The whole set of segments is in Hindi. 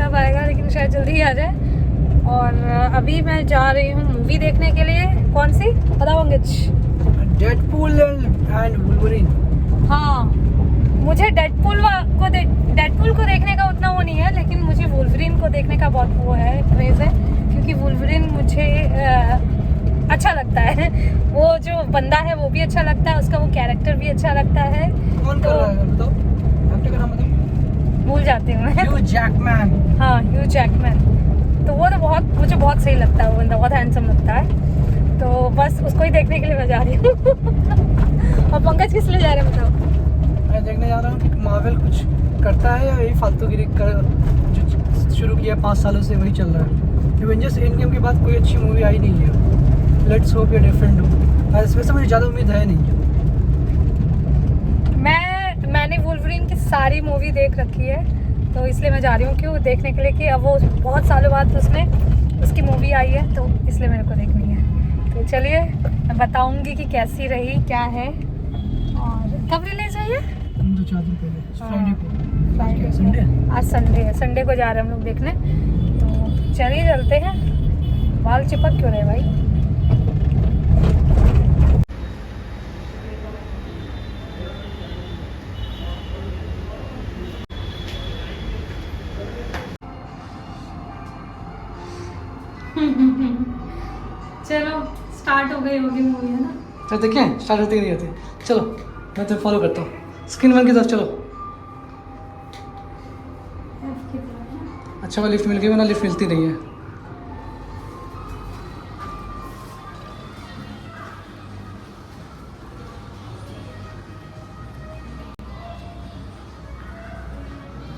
कब आएगा, लेकिन शायद जल्दी ही आ जाए। और अभी मैं जा रही हूँ मूवी देखने के लिए। कौन सी बताओ अंकित? Deadpool and Wolverine. हाँ, मुझे डेडपूल को देखने का उतना वो नहीं है, लेकिन मुझे वुल्वरीन को देखने का बहुत वो है, क्रेज है। क्योंकि वुल्वरीन मुझे अच्छा लगता है। वो जो बंदा है वो भी अच्छा लगता है, उसका वो कैरेक्टर भी अच्छा लगता है। कौन कर रहा है बताओ, एक्टर का नाम बताओ। भूल जाती हूँ मैं। Hugh Jackman. हाँ, ह्यू जैकमैन। तो वो तो मुझे बहुत सही लगता है, वो बंदा बहुत हैंडसम लगता है। तो बस उसको ही देखने के लिए मैं जा रही हूँ। और पंकज किस लिए जा रहे हैं बताओ? मैं देखने जा रहा हूँ कि मार्वल कुछ करता है या यही फालतूगिरी जो शुरू किया 5 सालों से वही चल रहा है। एवेंजर्स एंड गेम के बाद कोई अच्छी मूवी आई नहीं है। लेट्स होप ये डिफरेंट हो। वैसे मुझे ज़्यादा उम्मीद है नहीं। मैंने वुल्वरीन की सारी मूवी देख रखी है, तो इसलिए मैं जा रही हूँ क्यों देखने के लिए कि अब वो बहुत सालों बाद उसकी मूवी आई है, तो इसलिए मेरे को देखनी है। तो चलिए मैं बताऊंगी कि कैसी रही, क्या है और कब रिलीज है ये। 2-4 दिन पहले फ्राइडे को। Friday Sunday. आज संडे है, संडे को जा रहे हैं हम लोग देखने। तो चलिए चलते हैं। बाल चिपक क्यों रहे भाई? चलो स्टार्ट हो गई होगी मूवी, है ना? तो देखें स्टार्ट होती नहीं होती। चलो मैं तो फॉलो करता हूँ स्क्रीन 1 की तरफ। चलो अच्छा, वो लिफ्ट मिल गई, वरना लिफ्ट मिलती नहीं है।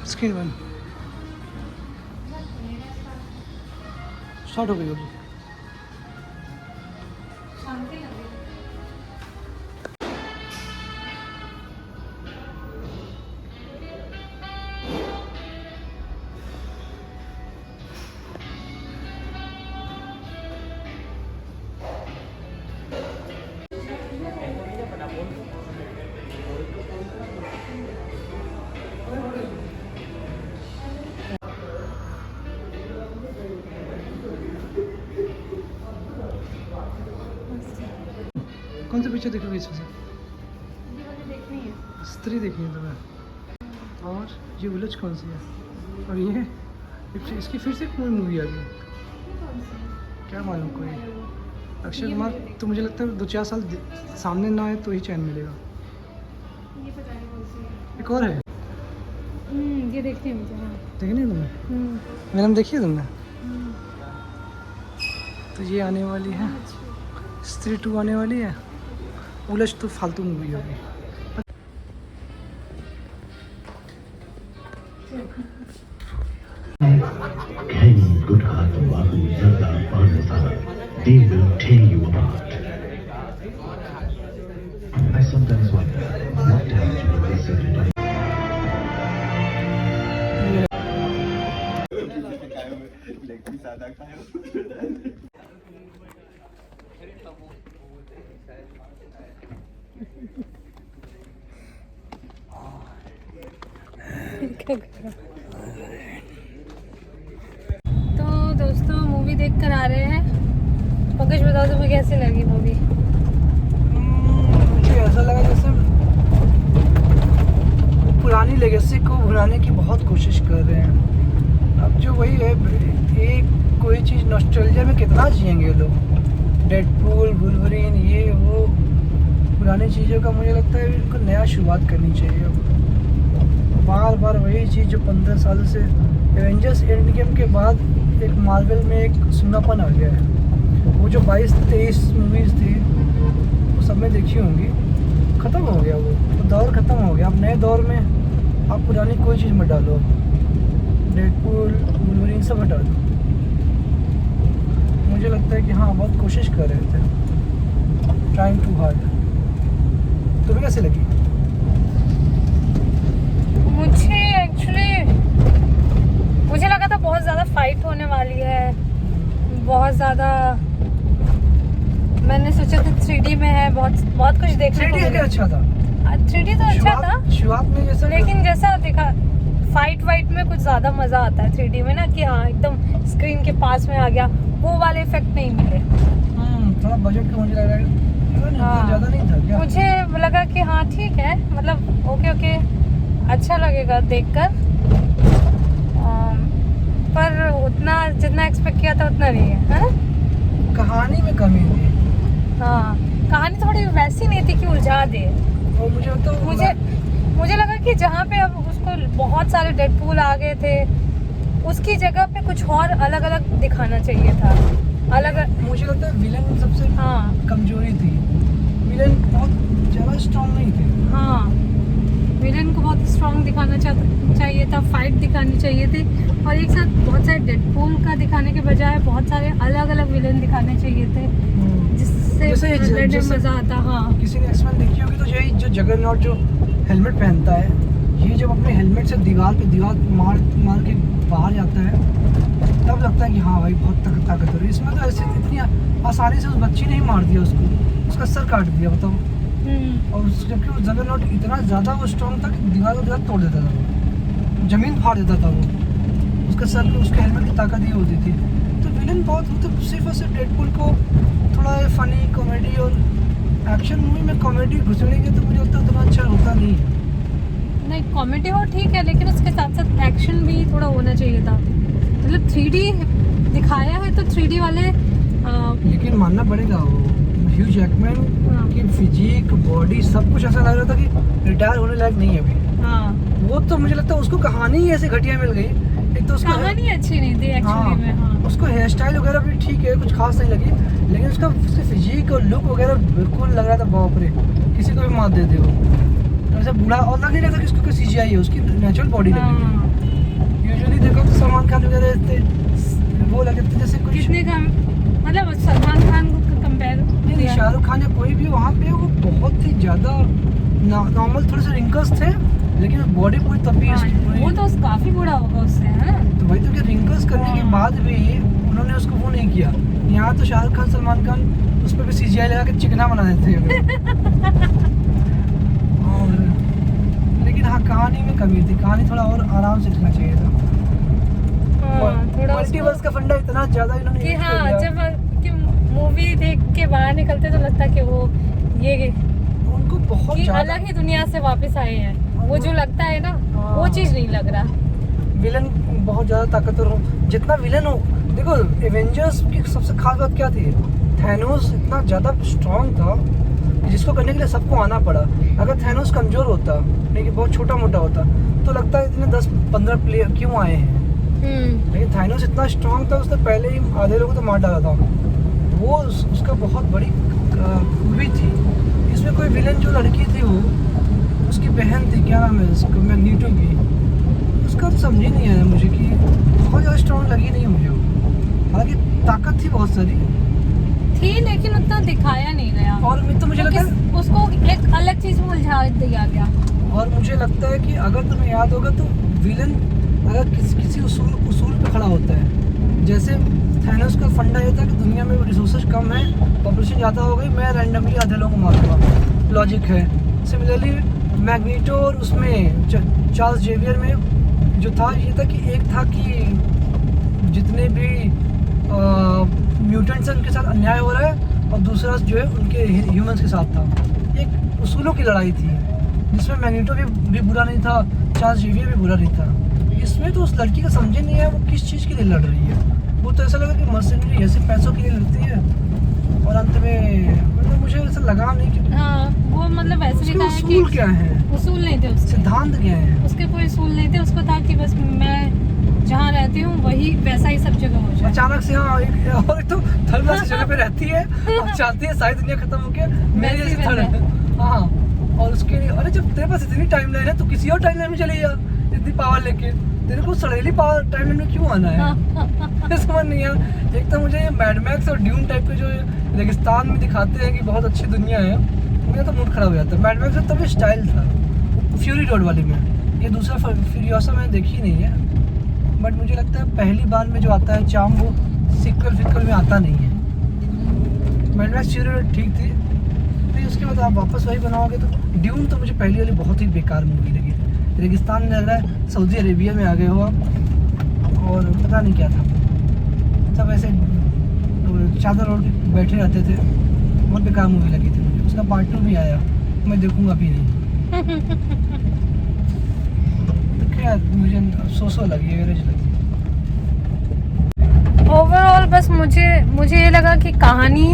स्क्रीन 1 स्टार्ट हो गई होगी। कौन सा पिक्चर देखोगे इसमें से? देखनी है। स्त्री देखनी है तुम्हें। और ये उलझ कौन सी है? और ये इसकी फिर से कोई मूवी आ गई, क्या मालूम कोई। अक्षय कुमार तो मुझे लगता है 2-4 साल सामने ना आए तो ही चैन मिलेगा। ये पता नहीं कौन सी है। एक और है, ये देखनी है मुझे। हाँ। देखनी है तुम्हें? मैंने देखी है तुमने? तो ये आने वाली है, स्त्री 2 आने वाली है। उलझ तो फालतू मूवी होगी। Ken, Goodhart, Babu, Zarda, Parnasa, they will tear you apart. I sometimes wonder what damage will they say today. तो दोस्तों मूवी देख कर आ रहे हैं। पंकज बताओ तुम्हें कैसी लगी मूवी? मुझे ऐसा लगा जैसे पुरानी लेगेसी को भुलाने की बहुत कोशिश कर रहे हैं। अब जो वही है, एक कोई चीज़ नॉस्टैल्जिया में कितना जिएंगे ये लोग। डेडपूल, वुल्वरीन, ये वो पुरानी चीज़ों का मुझे लगता है इनको नया शुरुआत करनी चाहिए। बार बार वही चीज़ जो 15 साल से एवेंजर्स एंड गेम के बाद एक मार्वल में एक सुनापन आ गया है। वो जो 22-23 मूवीज़ थी वो सब में देखी होंगी, ख़त्म हो गया वो दौर ख़त्म हो गया। अब नए दौर में आप पुरानी कोई चीज़ मत डालो। डेडपूल, वुल्वरीन सब हटा दो। मुझे लगता है कि हाँ बहुत कोशिश कर रहे थे, ट्राइंग टू हार्ड। तुम्हें कैसे लगी? मुझे लगा था बहुत ज़्यादा फाइट होने वाली है, बहुत ज़्यादा। मैंने सोचा था 3D में है, बहुत कुछ देखने को मिला। 3D अच्छा था। 3D तो अच्छा था शुरुआत में जैसा, लेकिन जैसा दिखा फाइट वाइट में कुछ ज्यादा मजा आता है 3D में ना, कि हाँ एकदम स्क्रीन के पास में आ गया, वो वाले इफेक्ट नहीं मिले। थोड़ा बजट का मुझे लग रहा है हाँ। ज़्यादा नहीं था क्या? मुझे लगा कि हाँ ठीक है, मतलब ओके अच्छा लगेगा देखकर, पर उतना जितना एक्सपेक्ट किया था उतना नहीं है, है ना? कहानी में कमी थी। हाँ, कहानी थोड़ी वैसी नहीं थी कि उलझा दे। और मुझे लगा कि जहाँ पे अब उसको बहुत सारे डेडपूल आ गए थे, उसकी जगह पे कुछ और अलग अलग दिखाना चाहिए था। मुझे लगता है विलन सबसे हाँ कमजोरी थी। विलन बहुत ज़्यादा स्ट्रॉन्ग नहीं थे। हाँ, विलन को बहुत स्ट्रॉन्ग दिखाना चाहिए था, फाइट दिखानी चाहिए थी, और एक साथ बहुत सारे डेडपूल का दिखाने के बजाय बहुत सारे अलग अलग विलन दिखाने चाहिए थे, जिससे लड़ने में मजा आता। हाँ, किसी ने एक्समैन देखी होगी तो यही जो जगरनॉट जो हेलमेट पहनता है, ये जब अपने हेलमेट से दीवार पे दीवार मार के बाहर जाता है, तब लगता है कि हाँ भाई बहुत ताकतवर है। इसमें तो ऐसे इतनी आसानी से उस बच्ची ने ही मार दिया उसको, उसका सर काट दिया, बताओ। और जबकि वो जगरनॉट इतना ज़्यादा वो स्ट्रॉन्ग था कि दीवार को दीवार तोड़ देता था, वो जमीन फाड़ देता था वो, उसका सर पे उसके हेलमेट की ताकत ही होती थी। तो विलन बहुत, मतलब सिर्फ और सिर्फ डेडपूल को थोड़ा फनी कॉमेडी और एक्शन मूवी में कॉमेडी घुसड़ेंगे तो मुझे लगता है उतना अच्छा होता नहीं है। नहीं, कॉमेडी हो ठीक है, लेकिन उसके साथ साथ एक्शन भी थोड़ा होना चाहिए था। मतलब 3D दिखाया है तो 3D वाले लेकिन मानना पड़ेगा वो ह्यू जैकमैन की फिजिक बॉडी सब कुछ ऐसा लग रहा था कि रिटायर होने लायक नहीं है अभी। हाँ, वो तो मुझे लगता है उसको कहानी ही ऐसे घटिया मिल गई। एक तो उसका कहानी अच्छी नहीं थी एक्चुअली में। हाँ, उसको हेयर स्टाइल वगैरह भी ठीक है, कुछ खास नहीं लगी, लेकिन उसका फिजिक और लुक वगैरह बिल्कुल लग रहा था बाप रे, किसी को भी मार दे वो ऐसा बूढ़ा, और लग नहीं रहा था कि उसको CGI है, उसकी नेचुरल बॉडी लग रही है। यूजुअली देखो तो सलमान खान वगैरह इतने वो लगे थे जैसे कुछ कितने कम, मतलब सलमान खान को कंपेयर नहीं, शाहरुख खान या कोई भी वहाँ पे वो बहुत ही ज़्यादा नॉर्मल, थोड़े से रिंकल्स थे, लेकिन बॉडी पूरी तभी वो तो काफी बूढ़ा होगा उससे, है ना? तो वही तो कि रिंकल्स करने के बाद भी उन्होंने उसको वो नहीं किया। यहाँ तो शाहरुख खान सलमान खान उस पर भी CGI लगा के चिकना बना देते हैं। और लेकिन हाँ, कहानी में कमी थी, कहानी थोड़ा और आराम से लिखना चाहिए था। थोड़ा मल्टीवर्स का फंडा इतना ज़्यादा इन्होंने कि यूज़ कर हाँ, लिया। जब मूवी देख के बाहर निकलते तो लगता कि वो ये उनको बहुत कि ज़्यादा अलग ही दुनिया से वापस आए हैं, वो जो लगता है ना वो चीज नहीं लग रहा। विलन बहुत ज़्यादा ताकतवर हो, जितना विलन हो। देखो एवेंजर्स की सबसे खास बात क्या थी, थैनोस इतना ज़्यादा स्ट्रॉन्ग था जिसको करने के लिए सबको आना पड़ा। अगर थैनोस कमज़ोर होता, नहीं कि बहुत छोटा मोटा होता, तो लगता है इतने 10-15 प्लेयर क्यों आए हैं। लेकिन थैनोस इतना स्ट्रॉन्ग था, उसने पहले ही आधे लोगों को तो मार डाला था। वो उसका बहुत बड़ी खूबी थी। इसमें कोई विलन जो लड़की थी, वो उसकी बहन थी, क्या नाम है उसको, मैग्नीटो की, उसका तो समझ ही नहीं आया मुझे कि बहुत ज़्यादा स्ट्रॉन्ग लगी नहीं मुझे वो। हालांकि ताकत थी बहुत सारी थी, लेकिन उतना दिखाया नहीं गया, और तो मुझे लगता है उसको एक अलग चीज में उलझा दिया गया। और मुझे लगता है कि अगर तुम्हें याद होगा तो विलन अगर किसी उसूल पे खड़ा होता है, जैसे थैनोस का फंडा ये था कि दुनिया में रिसोर्सेज कम है, पॉपुलेशन ज़्यादा हो गई, मैं रैंडमली आधे लोगों को मारूंगा, लॉजिक है। सिमिलरली मैग्नीटो और उसमें चार्ल्स जेवियर में जो था, ये था कि एक था कि जितने भी म्यूटेंट्स हैं उनके साथ अन्याय हो रहा है, और दूसरा जो है उनके ह्यूमंस के साथ था। एक उसूलों की लड़ाई थी जिसमें मैग्नीटो भी बुरा नहीं था, चार्ल्स जेवियर भी बुरा नहीं था। इसमें तो उस लड़की का समझे नहीं है वो किस चीज़ के लिए लड़ रही है। वो तो ऐसा लगा कि मर्सिनरी ऐसे पैसों के लिए लड़ती है, और अंत में मतलब मुझे ऐसा लगा नहीं कि हाँ, वो मतलब ऐसे उसके दिखाया कि उसूल क्या है, उसूल नहीं थे उसके, सिद्धांत क्या है। उसके कोई उसूल नहीं थे। उसको था कि बस मैं जहाँ रहती हूँ वही वैसा ही सब जगह हो जाए। अचानक से हाँ, एक तो थर्ड क्लास जगह पे रहती है, अब चाहती है सारी दुनिया खत्म हो गया, मेरे वैसे जैसे ही थर्ड। हाँ, और उसके लिए अरे जब तेरे पास इतनी टाइमलाइन है तो किसी और टाइमलाइन में चले जा, इतनी पावर लेके तेरे को सड़ेली पावर टाइमलाइन में क्यों आना है। समझ नहीं आया। एक तो मुझे ये मैड मैक्स और ड्यून टाइप के जो रेगिस्तान में दिखाते हैं कि बहुत अच्छी दुनिया है, मेरा तो मूड खराब हो जाता है। मैड मैक्स में तब स्टाइल था, फ्यूरी रोड वाली में, ये दूसरा फ्यूरियोसा मैंने देखी नहीं है, बट मुझे लगता है पहली बार में जो आता है चाम वो सिक्वल में आता नहीं है। मैड मैक्स फ्यूरी रोड ठीक थी, फिर उसके बाद आप वापस वही बनाओगे तो ड्यून तो मुझे पहली वाली बहुत ही बेकार मूवी लगी थी। रेगिस्तान में लग रहा है सऊदी अरेबिया में आ गए हो आप, और पता नहीं क्या था, सब ऐसे चादर ओढ़ के बैठे रहते थे। बहुत बेकार मूवी लगी थी मुझे। उसका पार्ट 2 भी आया, मैं देखूंगा अभी नहीं। तो क्या मुझे सो लगी, एवरेज लगी। ओवरऑल बस मुझे ये लगा कि कहानी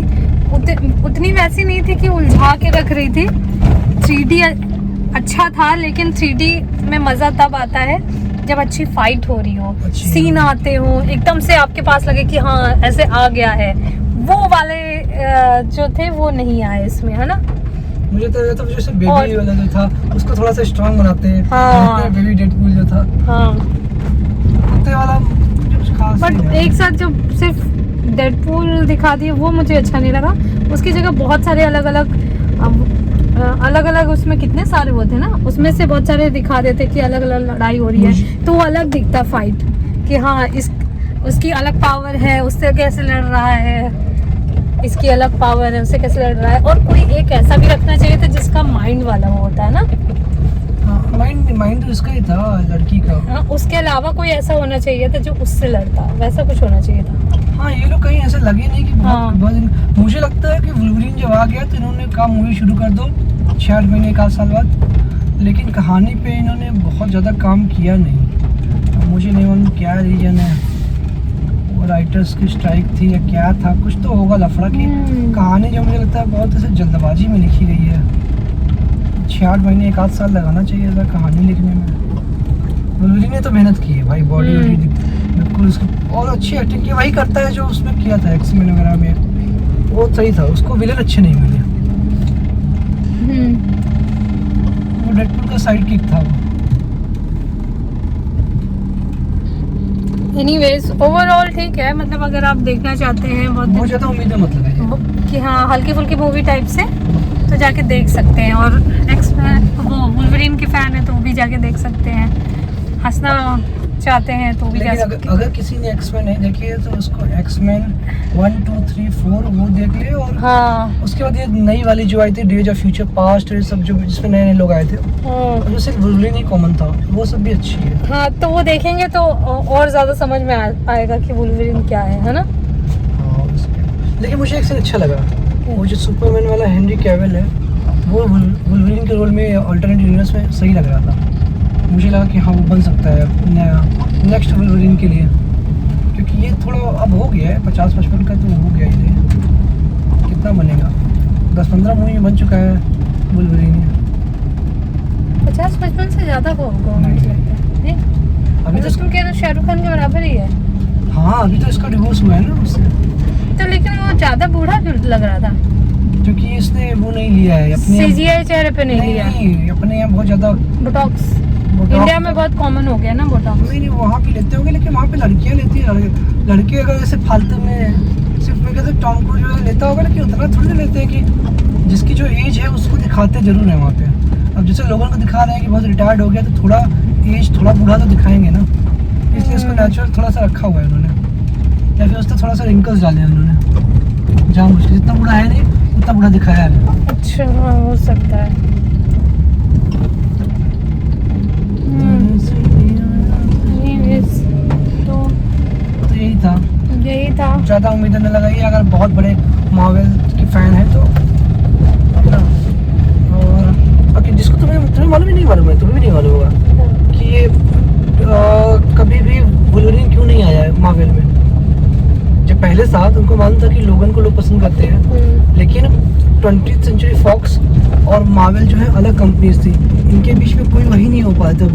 उतनी वैसी नहीं थी कि उलझा के रख रही थी। 3D अच्छा था, लेकिन 3D में मज़ा तब आता है जब अच्छी फाइट हो रही हो, सीन आते हो, एकदम से आपके पास लगे कि हाँ ऐसे आ गया है। वो वाले जो थे वो नहीं आए इसमें, है ना। मुझे तो जैसे बेबी वाला जो था उसको थोड़ा सा स्ट्रांग बनाते हैं। हाँ। बेबी डेडपूल जो था, हाँ, कुत्ते वाला कुछ खास नहीं। बट एक साथ जो सिर्फ डेडपूल दिखा दिए वो मुझे अच्छा नहीं लगा। उसकी जगह बहुत सारे अलग अलग उसमें कितने सारे वो थे ना, उसमें से बहुत सारे दिखा देते कि अलग अलग लड़ाई हो रही है, तो वो अलग दिखता फाइट कि हाँ उसकी अलग पावर है, उससे कैसे लड़ रहा है, इसकी अलग पावर है, उससे कैसे लड़ रहा है। और कोई एक ऐसा भी रखना चाहिए था जिसका माइंड वाला वो होता है ना। माइंड तो उसका ही था, लड़की का। हाँ, उसके अलावा कोई ऐसा होना चाहिए था जो उससे लड़ता, वैसा कुछ होना चाहिए था। हाँ, ये लोग कहीं ऐसे लगे नहीं कि बहुत मुझे लगता है कि वुल्वरीन जब आ गया तो इन्होंने कहा मूवी शुरू कर दो 6-8 महीने 1 साल बाद, लेकिन कहानी पे इन्होंने बहुत ज़्यादा काम किया नहीं। मुझे नहीं मालूम क्या रीजन है, वो राइटर्स की स्ट्राइक थी या क्या था, कुछ तो होगा लफड़ा की। कहानी जो मुझे लगता है बहुत ऐसे जल्दबाजी में लिखी गई है। 6-8 महीने 1 साल लगाना चाहिए था कहानी लिखने में। वुल्वरीन ने तो मेहनत की है भाई, बॉडी बिल्कुल उसकी, और अच्छी एक्टिंग की। वही करता है जो उसमें किया था एक्समैन वगैरह में, वो सही था। उसको विलन अच्छे नहीं मिले। वो डेडपूल का साइड किक था वो। एनीवेज ओवरऑल ठीक है, मतलब अगर आप देखना चाहते हैं बहुत ज़्यादा उम्मीदें मत लगाइए कि हाँ हल्की फुल्की मूवी टाइप से, तो जाके देख सकते हैं। और वो वुल्वरीन के फैन है तो वो भी जाके देख सकते हैं, हंसना चाहते हैं तो भी जा सकते हैं। अगर किसी ने एक्समैन नहीं देखी है तो उसको एक्समैन 1, 2, 3, 4 वो देख ले, और हाँ उसके बाद ये नई वाली जो आई थी डेज ऑफ फ्यूचर पास्ट, ये सब जो जिसमें नए लोग आए थे, जो सिर्फ वुल्वरीन ही कॉमन था, वो सब भी अच्छी है। हाँ, तो वो देखेंगे तो और ज्यादा समझ में आएगा कि वुल्वरीन क्या है ना। हाँ, लेकिन मुझे एक सीन अच्छा लगा, वो जो सुपरमैन वाला हेनरी कैविल है, वो वुल्वरीन के रोल में अल्टरनेट यूनिवर्स में सही लग रहा था। मुझे लगा कि हाँ वो बन सकता है नेक्स्ट वुल्वरीन के लिए, क्योंकि ये थोड़ा अब हो गया है 50-55 का, तो हो गया ये कितना बनेगा, 10-15 मूवी में बन चुका है वुल्वरीन। 50-55 से ज़्यादा होगा नहीं, अभी तो शाहरुख खान के बराबर ही है। हाँ, अभी तो इसका डिवोर्स हुआ है ना उससे, तो लेकिन वो ज़्यादा बूढ़ा लग रहा था, क्योंकि इसने वो नहीं लिया है अपने CGI चेहरे पे नहीं लिया, अपने यहाँ बहुत ज़्यादा बोटॉक्स। इंडिया में बहुत कॉमन हो गया ना बोटॉक्स। नहीं, वहाँ पे लेते होंगे, लेकिन वहाँ पे लड़कियाँ लेती है। लड़के अगर ऐसे फालतू में सिर्फ मैं कहते टॉम क्रूज वगैरह लेता होगा, लेकिन उतना थोड़ी लेते हैं कि जिसकी जो एज है उसको दिखाते जरूर है वहाँ पे। अब जैसे लोगों को दिखा रहे हैं कि बहुत रिटायर्ड हो गया, तो थोड़ा एज थोड़ा बूढ़ा तो दिखाएंगे ना, इसलिए उसको नेचुरल थोड़ा सा रखा हुआ है उन्होंने, या फिर उसको थोड़ा सा रिंकल्स डाले हैं उन्होंने, जहाँ मुश्किल जितना बूढ़ा है नहीं उतना बूढ़ा दिखाया है। अच्छा, हाँ हो सकता है। तो यही था। ज़्यादा उम्मीदें न लगाइए अगर बहुत बड़े मार्वल के फैन हैं तो, है ना। और जिसको तुम्हें मालूम ही नहीं मालूम है, तुम्हें भी नहीं मालूम होगा कि ये कभी भी वुल्वरीन क्यों नहीं आया है मार्वल में। जब पहले साथ उनको मालूम था कि लोगन को लोग पसंद करते हैं, लेकिन 20th सेंचुरी फॉक्स और मार्वल जो है अलग कंपनीज थी, इनके बीच में कोई वही नहीं हो पाया था,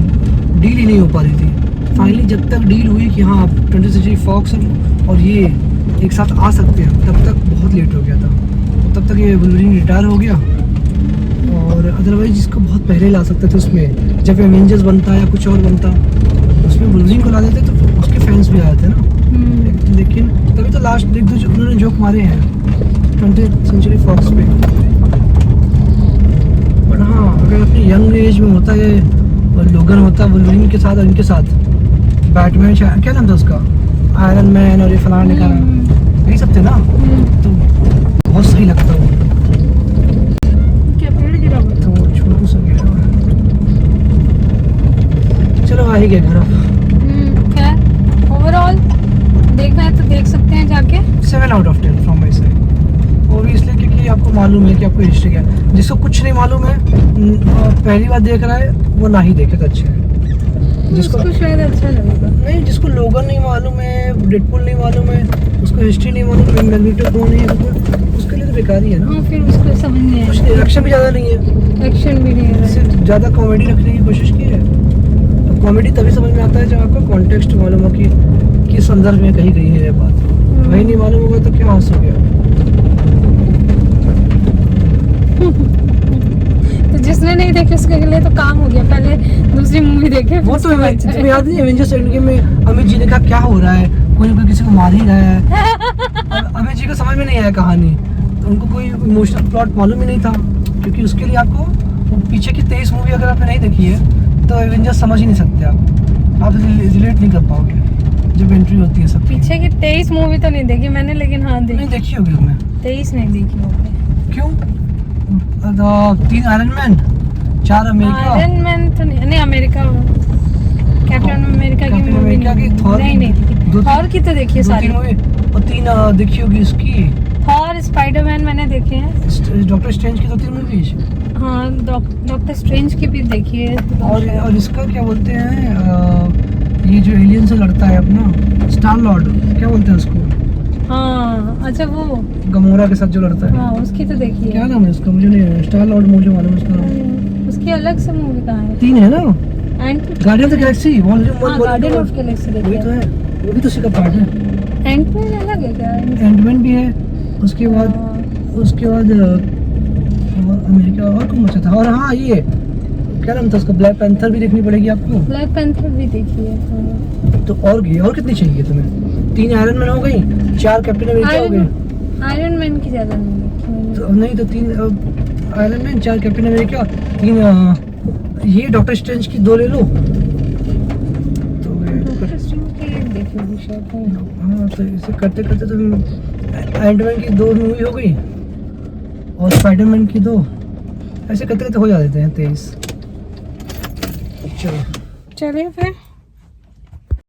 डील ही नहीं हो पा रही थी। फाइनली जब तक डील हुई कि हाँ 20th सेंचुरी फॉक्स और ये एक साथ आ सकते हैं, तब तक बहुत लेट हो गया था। तब तक ये वुल्वरीन रिटायर हो गया, और अदरवाइज जिसको बहुत पहले ला सकते थे उसमें, जब एवेंजर्स बनता या कुछ और बनता उसमें वुल्वरीन को ला देते तो उसके फैंस भी आए थे ना। लेकिन तभी तो लास्ट एक दो उन्होंने जोक मारे हैं 20th सेंचुरी फॉक्स पे। बट हाँ, अगर अपनी यंग एज में होता है और लोगन होता वुल्वरीन के साथ और इनके साथ बैटमैन, क्या नाम था उसका, आयरन मैन और ये फलाना निकाला, यही सब थे ना, तो बहुत सही लगता वो। क्या पेड़ गिरा हुआ? तो छोटू सा गिरा हुआ है। चलो आ ही गए घर अब। खैर ओवरऑल देखना है तो देख सकते हैं जाके। 7 out of 10 from my side. वो भी इसलिए क्योंकि आपको मालूम है कि आपको हिस्ट्री क्या है। जिसको कुछ नहीं मालूम है पहली बार देख रहा है वो ना ही देखे तो अच्छा है। जिसको उसको शायद अच्छा लगेगा। नहीं, जिसको लोगन नहीं मालूम है, डेडपूल नहीं मालूम है, उसको हिस्ट्री नहीं मालूम, मैग्नीटो कौन है, उसके लिए तो बेकार ही है ना। हाँ फिर उसको समझ नहीं कुछ आएगा। एक्शन भी ज़्यादा नहीं है, एक्शन भी नहीं है। सिर्फ ज़्यादा कॉमेडी रखने की कोशिश की है। अब कॉमेडी तभी समझ में आता है जब आपको कॉन्टेक्स्ट मालूम हो कि किस संदर्भ में कही गई है ये बात। वही नहीं मालूम होगा तो क्या हंसोगे आप। तो जिसने नहीं देखे उसके लिए तो काम हो गया, पहले दूसरी मूवी देखे। वो तो तुम्हें याद नहीं, एवेंजर्स एंड गेम में अमित जी ने कहा क्या हो रहा है, कोई ना कोई किसी को मार ही रहा है। और अमित जी को समझ में नहीं आया कहानी, तो उनको कोई इमोशनल प्लॉट मालूम ही नहीं था, क्योंकि उसके लिए आपको पीछे की 23 मूवी अगर आपने नहीं देखी है तो एवेंजर्स समझ ही नहीं सकते आप रिलेट नहीं कर पाओगे जब एंट्री होती है सब। पीछे की 23 मूवी तो नहीं देखी मैंने, लेकिन हाँ नहीं देखी। देखी होगी तुमने? 23 नहीं देखी होगी। क्यों? 3 iron man, 4 America, iron man तो नहीं अमेरिका, कैप्टन अमेरिका की कैप्टन मूवी अमेरिका की, थॉर नहीं की, देखी। दो- थॉर की तो देखी है 2-3 सारी। मूवी और 3 देखी होगी इसकी, थॉर, स्पाइडरमैन मैंने देखे हैं। डॉक्टर स्ट्रेंज की 2-3 मूवीज, हाँ डॉक्टर स्ट्रेंज की भी देखी है। और इसका क्या बोलते हैं ये जो एलियन से लड़ता है अपना स्टार लॉर्ड, क्या बोलते हैं उसको, हाँ अच्छा वो, गमोरा के साथ जो लड़ता है, हाँ उसकी तो देखी क्या है। नाम है उसका, मुझे नहीं, स्टार लॉर्ड मुझे मालूम है उसका नाम। उसकी अलग से मूवी कहाँ है? 3 है ना, and guardian of the Galaxy volume 1 guardian of Galaxy वही देखी तो है। है, वो भी तो उसी का पार्ट है। एंटमैन अलग है क्या? एंटमैन भी है, उसके बाद अमेरिका और कौन बचा था, और हाँ ये क्या नाम था उसका, ब्लैक पैंथर भी देखनी पड़ेगी आपको। ब्लैक पैंथर भी देखी है। हाँ। तो और कितनी चाहिए तुम्हें? 3 आयरन मैन हो गई, 4 कैप्टन अमेरिका हो गए। आयरन मैन की ज्यादा नहीं देखी मैंने। तो नहीं तो 3 आयरन मैन, 4 कैप्टन अमेरिका, 3 ये डॉक्टर स्ट्रेंज की 2 ले लो तो डॉक्टर स्ट्रेंज की एक देखी होगी शायद। हाँ, तो इसे करते करते तो एंटमैन की 2 मूवी हो गई और स्पाइडरमैन की 2, ऐसे करते करते हो जाते हैं 23। चलो चलिए फिर